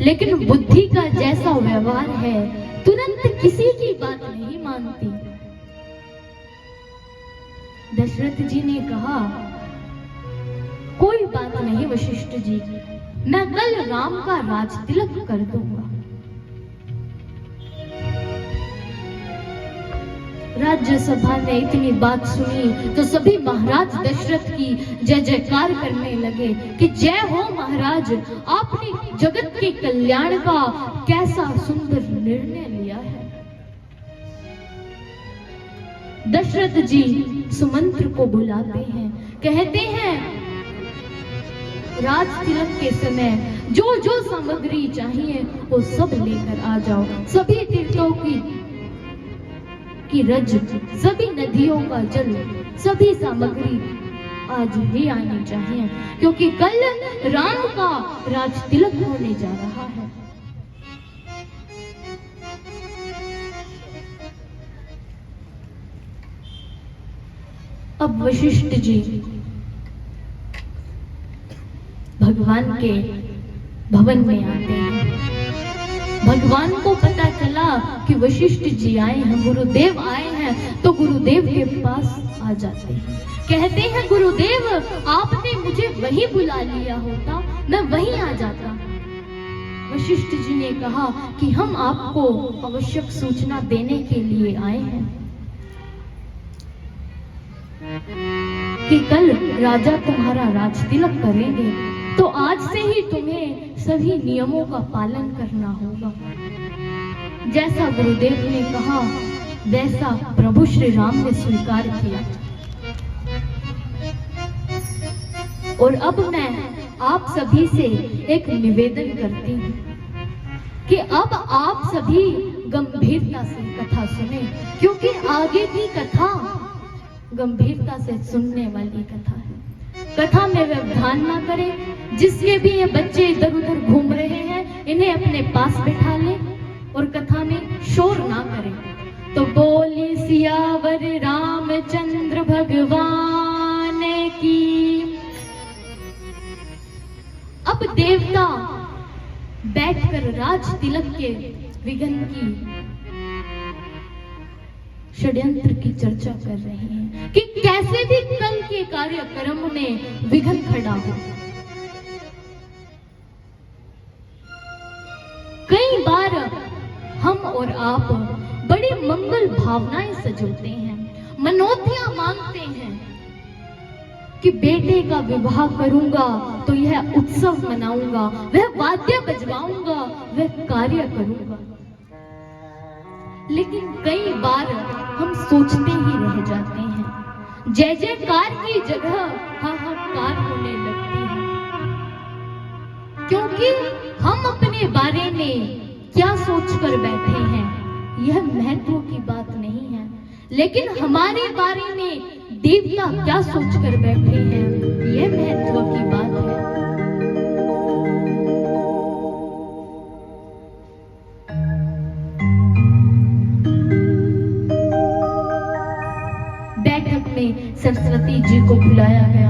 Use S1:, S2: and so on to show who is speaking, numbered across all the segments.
S1: लेकिन बुद्धि का जैसा व्यवहार है, तुरंत किसी की बात नहीं मानती। दशरथ जी ने कहा, कोई बात नहीं वशिष्ठ जी, मैं कल राम का राज तिलक कर दूंगा। राज्यसभा ने इतनी बात सुनी तो सभी महाराज दशरथ की जय जयकार करने लगे कि जय हो महाराज, आपने जगत के कल्याण का कैसा सुंदर निर्णय लिया है। दशरथ जी सुमंत्र को बुलाते हैं, कहते हैं राज तिलक के समय जो जो सामग्री चाहिए वो सब लेकर आ जाओ। सभी तीर्थों की रज, सभी नदियों का जल, सभी सामग्री आज ही आनी चाहिए, क्योंकि कल राम का राज तिलक होने जा रहा है। अब वशिष्ठ जी भगवान के भवन में आते हैं। भगवान को पता चला कि वशिष्ठ जी आए हैं, गुरुदेव आए हैं, तो गुरुदेव के पास आ जाते हैं। कहते हैं गुरुदेव, आपने मुझे वहीं बुला लिया होता, मैं वहीं आ जाता। वशिष्ठ जी ने कहा कि हम आपको आवश्यक सूचना देने के लिए आए हैं कि कल राजा तुम्हारा राज तिलक करेंगे, तो आज से ही तुम्हें सभी नियमों का पालन करना होगा। जैसा गुरुदेव ने कहा वैसा प्रभु श्री राम ने स्वीकार किया। और अब मैं आप सभी से एक निवेदन करती हूँ कि अब आप सभी गंभीरता से कथा सुने, क्योंकि आगे की कथा गंभीरता से सुनने वाली कथा है। कथा में व्यवधान ना करें। जिसके भी ये बच्चे इधर उधर घूम रहे हैं, इन्हें अपने पास बिठा ले और कथा में शोर ना करें। तो बोली सियावर रामचंद्र भगवान की। अब देवता बैठकर राज तिलक के विघ्न की षड्यंत्र की चर्चा कर रहे हैं कि कैसे भी कल के कार्यक्रम में विघ्न खड़ा हो। कई बार हम और आप बड़ी मंगल भावनाएं सजोते हैं, मनोतियां मांगते हैं कि बेटे का विवाह करूंगा तो यह उत्सव मनाऊंगा, वह वाद्य बजवाऊंगा, वह कार्य करूंगा। लेकिन कई बार हम सोचते ही रह जाते हैं। जय जयकार की जगह हाहाकार होने लगती है, क्योंकि हम अपने बारे में क्या सोचकर बैठे हैं यह महत्व की बात नहीं है, लेकिन हमारे बारे में देवता क्या सोचकर बैठे हैं यह महत्व की बात है। सरस्वती जी को बुलाया गया।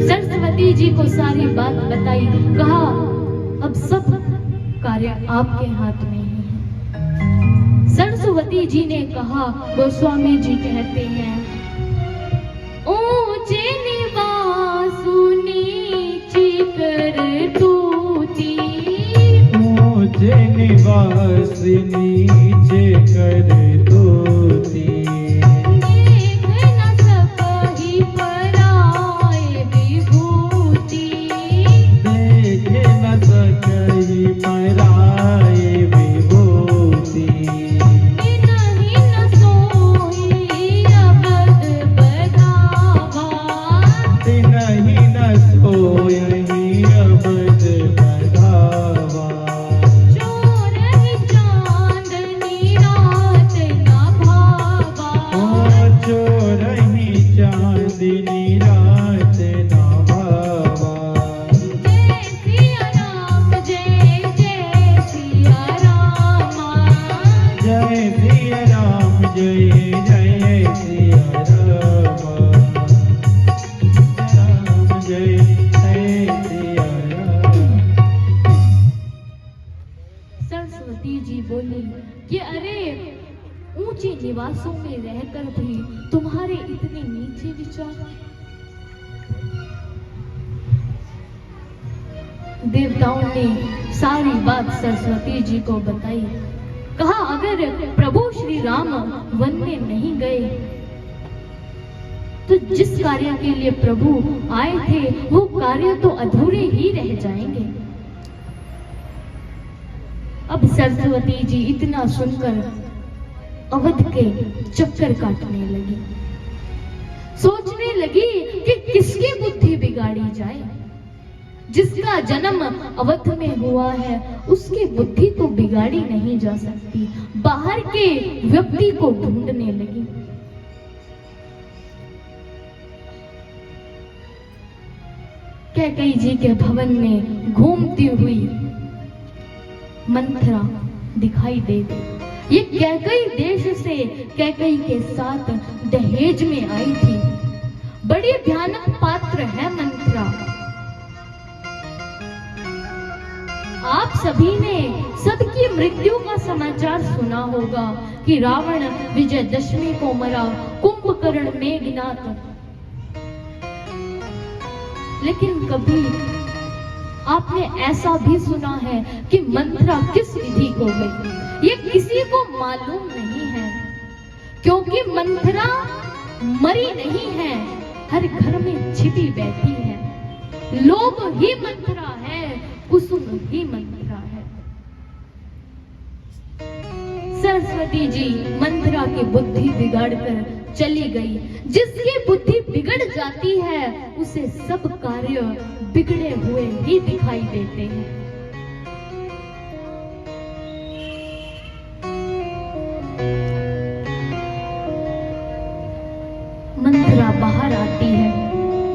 S1: सरस्वती जी को सारी बात बताई, कहा अब सब कार्य आपके हाथ में ही है। सरस्वती जी ने कहा, गोस्वामी जी कहते हैं, ऊंचे निवासु नीची कर तूती,
S2: ऊंचे निवास नीचे कर तूती,
S1: चांदनी रात ना बोली कि अरे ऊंचे निवासों में रहकर भी तुम्हारे इतने नीचे विचार। देवताओं ने सारी बात सरस्वती जी को बताई। कहा अगर प्रभु श्री राम वन में नहीं गए तो जिस कार्य के लिए प्रभु आए थे वो कार्य तो अधूरे ही रह जाएंगे। अब सरस्वती जी इतना सुनकर अवध के चक्कर काटने लगी, सोचने लगी कि किसकी बुद्धि बिगाड़ी जाए। जिसका जन्म अवध में हुआ है उसकी बुद्धि तो बिगाड़ी नहीं जा सकती। बाहर के व्यक्ति को ढूंढने लगी। कैकेयी जी के भवन में घूमती हुई मंथरा दिखाई दे गई। ये कैकेयी देश से कैकेयी के साथ दहेज में आई थी। बड़ी भयानक पात्र है मंथरा। आप सभी ने सबकी मृत्यु का समाचार सुना होगा कि रावण विजयदशमी को मरा, कुंभकर्ण मेघनाथ। लेकिन कभी आपने ऐसा भी सुना है कि मंथरा किस विधि को गई? ये किसी को मालूम नहीं है, क्योंकि मंथरा मरी नहीं है, हर घर में छिपी बैठी है। लोभ ही मंथरा है, कुसुम ही मंथरा है। सरस्वती जी मंथरा की बुद्धि बिगाड़कर चली गई। जिसकी बुद्धि बिगड़ जाती है उसे सब कार्य बिगड़े हुए ही दिखाई देते हैं। मंथरा बाहर आती है,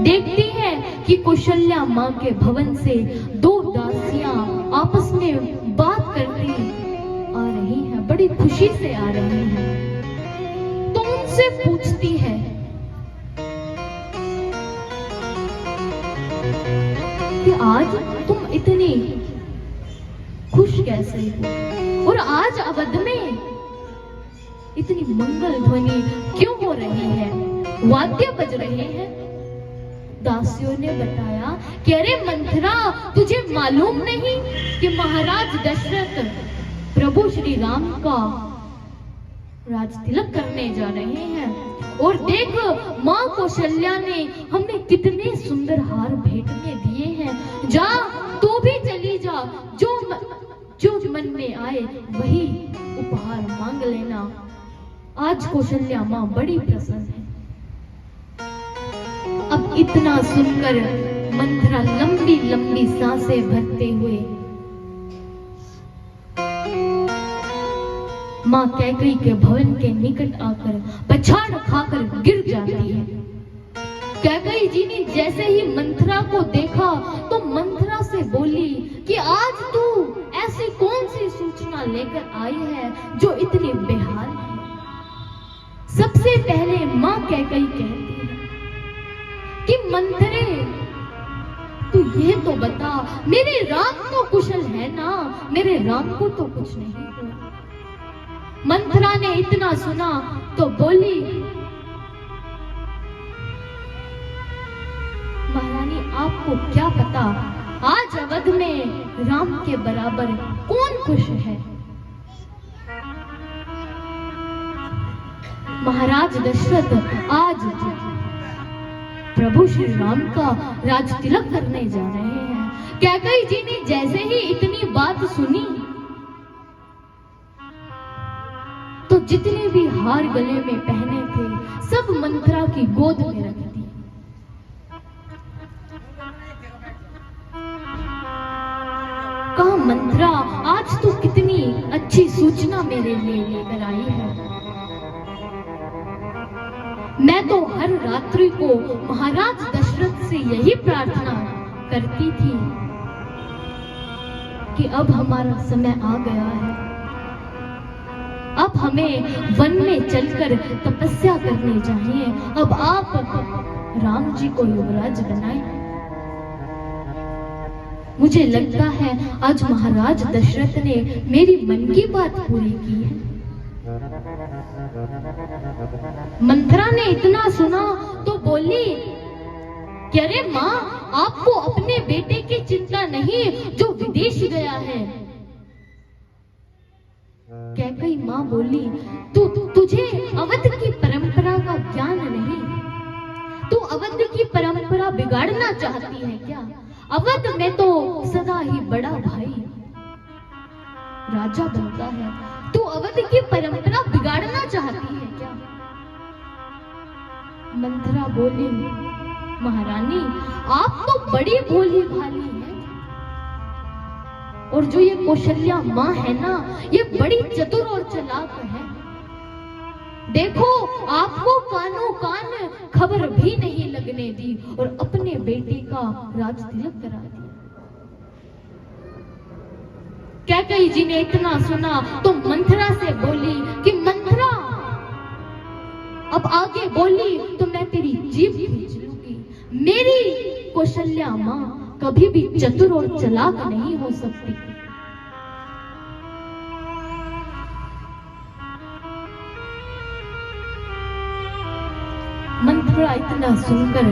S1: देखती है कि कौशल्या माँ के भवन से दो दासियां आपस में बात करती आ रही हैं, बड़ी खुशी से आ रही हैं। तो उनसे पूछती है कि आज तुम इतनी खुश कैसे हो और आज अवध में इतनी मंगल ध्वनि क्यों हो रही है, वाद्य बज रहे हैं। दासियों ने बताया कि अरे मंथरा, तुझे मालूम नहीं कि महाराज दशरथ प्रभु श्री राम का राज तिलक करने जा रहे हैं, और देख माँ कौशल्या ने हमें कितने सुंदर हार भेंट में दिए हैं। जा तू भी चली जा, जो मन में आए वही उपहार मांग लेना। आज कौशल्या माँ बड़ी प्रसन्न है। अब इतना सुनकर मंथरा लंबी लंबी सांसें भरते हुए माँ कैकेयी के भवन के निकट आकर पछाड़ खाकर गिर जाती है। कैकेयी जी ने जैसे ही मंथरा को देखा तो मंथरा से बोली कि आज तू ऐसी कौन सी सूचना लेकर आई है जो इतनी बेहाल है। सबसे पहले माँ कैकेयी कहती है कि मंथरे, तू ये तो बता, मेरे राम तो कुशल है ना? मेरे राम को तो कुछ नहीं हुआ। मंथरा ने इतना सुना तो बोली, महारानी आपको क्या पता, आज अवध में राम के बराबर कौन खुश है? महाराज दशरथ आज प्रभु श्री राम का राज तिलक करने जा रहे हैं। कैकेयी जी ने जैसे ही इतनी बात सुनी तो जितने भी हार गले में पहने थे सब मंथरा की गोद में रख दी। कहा, मंथरा, आज तू कितनी अच्छी सूचना मेरे लिए लेकर आई है। मैं तो हर रात्रि को महाराज दशरथ से यही प्रार्थना करती थी कि अब हमारा समय आ गया है, अब हमें वन में चलकर तपस्या करने चाहिए। अब आप राम जी को युवराज बनाएं। मुझे लगता है आज महाराज दशरथ ने मेरी मन की बात पूरी की है। मंथरा ने इतना सुना तो बोली कि अरे माँ, आपको अपने बेटे की चिंता नहीं जो विदेश गया है। कैकई माँ बोली, तुझे अवध की परंपरा का ज्ञान नहीं, तू अवध की परंपरा बिगाड़ना चाहती है क्या? अवध में तो सदा ही बड़ा भाई राजा बनता है, तू अवध की परंपरा बिगाड़ना चाहती है क्या? मंथरा बोली, महारानी आप तो बड़ी भोली भाली है, और जो ये कौशल्या माँ है ना, ये बड़ी चतुर और चालाक है। देखो, आपको कानों कान खबर भी नहीं लगने दी और अपने बेटे का राज तिलक करा दिया। कैकेयी जी ने इतना सुना तो मंथरा से बोली कि मंथरा, अब आगे बोली तो मैं तेरी जीभ खींच लूंगी। मेरी कौशल्या माँ कभी भी चतुर और चालाक नहीं हो सकती। मंथरा इतना सुनकर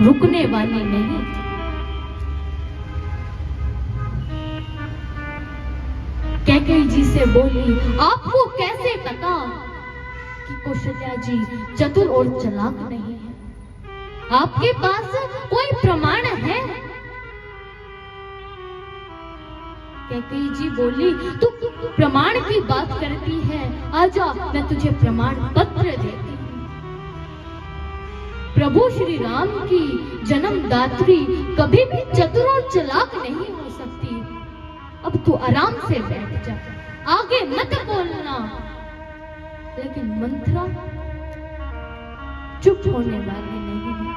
S1: रुकने वाली नहीं। कैकेयी जी से बोली, आपको कैसे पता कि कौशल्या जी चतुर और चालाक नहीं है? आपके पास कोई प्रमाण है? कैकेयी जी बोली, तू प्रमाण की बात करती है, आजा मैं तुझे प्रमाण पत्र देती हूँ। प्रभु श्री राम की जन्मदात्री कभी भी चतुर और चालाक नहीं हो सकती। अब तू आराम से बैठ जा, आगे मत बोलना। लेकिन मंथरा चुप होने वाली नहीं है।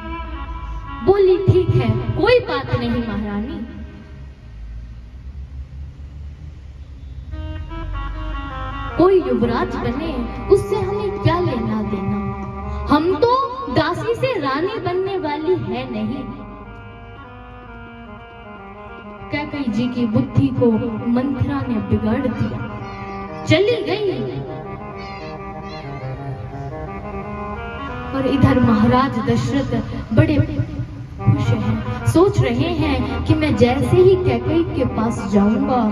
S1: बोली, ठीक है, कोई बात नहीं महारानी। कोई युवराज बने उससे हमें क्या लेना देना, हम तो दासी से रानी बनने वाली है नहीं। कैकेयी जी की बुद्धि को मंथरा ने बिगाड़ दिया, चली गई। और इधर महाराज दशरथ बड़े खुश हैं, सोच रहे हैं कि मैं जैसे ही कैकेयी के पास जाऊंगा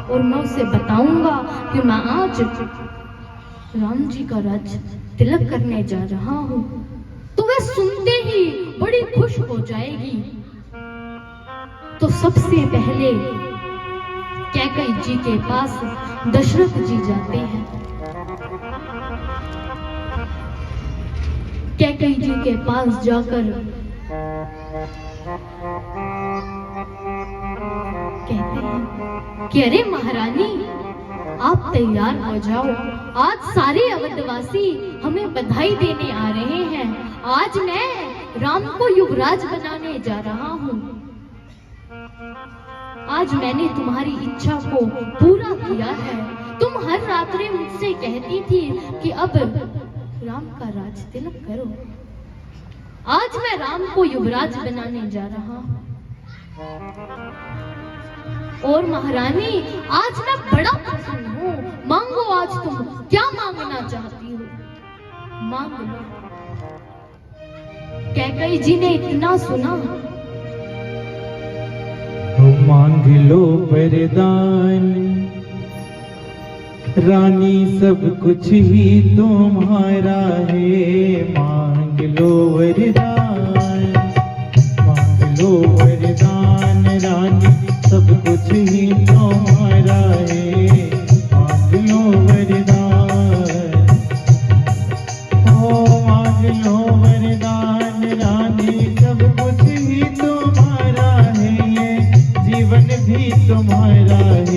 S1: और मैं उसे बताऊंगा कि मैं आज राम जी का राज तिलक करने जा रहा हूं, तो वह सुनते ही बड़ी खुश हो जाएगी। तो सबसे पहले कैकेयी जी के पास दशरथ जी जाते हैं। कैकेयी जी के पास जाकर कहते हैं कि अरे महारानी, आप तैयार हो जाओ, आज सारे अवधवासी हमें बधाई देने आ रहे हैं। आज मैं राम को युवराज बनाने जा रहा हूँ। आज मैंने तुम्हारी इच्छा को पूरा किया है। तुम हर रात्रि मुझसे कहती थी कि अब राम का राज तिलक करो। आज मैं राम को युवराज बनाने जा रहा हूँ। और महारानी, आज मैं बड़ा प्रसन्न हूँ। मांगो, आज तुम क्या मांगना चाहती हो, मांग लो। कैकेयी जी ने इतना सुना,
S2: मांग लो वरदान, रानी सब कुछ ही तुम्हारा है। मांग लो वरदान, मांग लो वरदान, रानी सब कुछ ही